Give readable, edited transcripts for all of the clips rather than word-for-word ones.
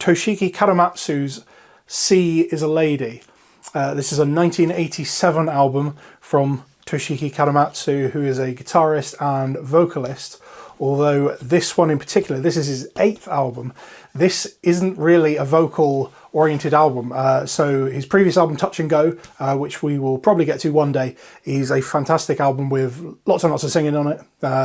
Toshiki Kadomatsu's C is a Lady. This is a 1987 album from Toshiki Kadomatsu, who is a guitarist and vocalist. Although this one in particular, this is his 8th album, this isn't really a vocal-oriented album. So his previous album, Touch and Go, which we will probably get to one day, is a fantastic album with lots and lots of singing on it.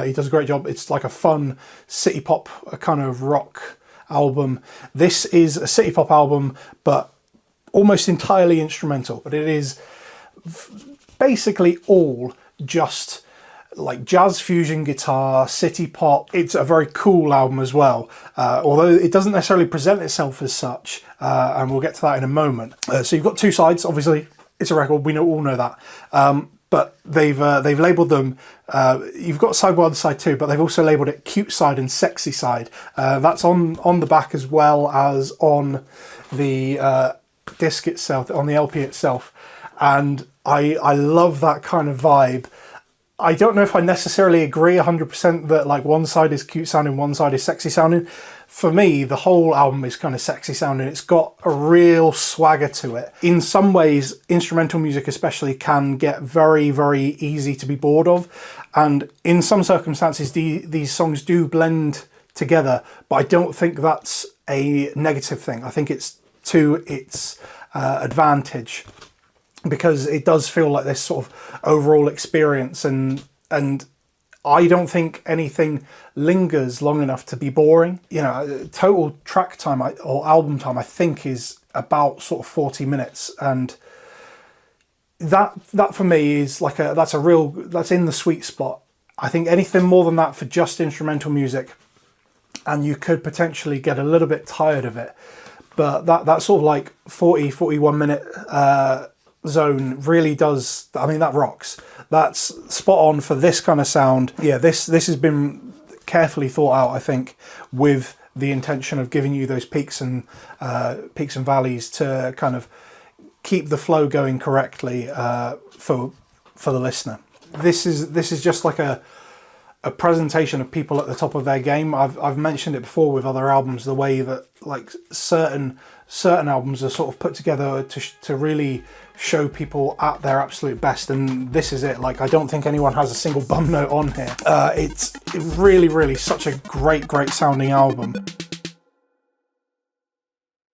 He does a great job. It's like a fun city pop, a kind of rock album. This is a city pop album, but almost entirely instrumental. But it is basically all just like jazz fusion guitar, city pop. It's a very cool album as well, although it doesn't necessarily present itself as such, and we'll get to that in a moment. So you've got two sides, obviously. It's a record, we all know that, but they've labelled them, you've got side 1, side 2, but they've also labelled it cute side and sexy side. That's on the back as well as on the disc itself, on the LP itself, and I love that kind of vibe. I don't know if I necessarily agree 100% that like one side is cute sounding, one side is sexy sounding. For me, the whole album is kind of sexy sounding. It's got a real swagger to it. In some ways, instrumental music especially can get very, very easy to be bored of. And in some circumstances, these songs do blend together, but I don't think that's a negative thing. I think it's to its advantage, because it does feel like this sort of overall experience, and I don't think anything lingers long enough to be boring. You know, total track time or album time I think is about sort of 40 minutes, and that for me is like that's in the sweet spot. I think anything more than that for just instrumental music, and you could potentially get a little bit tired of it. But that sort of like 41 minute zone really does, I mean, that rocks. That's spot on for this kind of sound. Yeah, this has been carefully thought out, I think, with the intention of giving you those peaks and valleys to kind of keep the flow going correctly for the listener. This is just like a presentation of people at the top of their game. I've mentioned it before with other albums, the way that like certain albums are sort of put together to really show people at their absolute best, and this is it. Like, I don't think anyone has a single bum note on here. It's really, really such a great sounding album.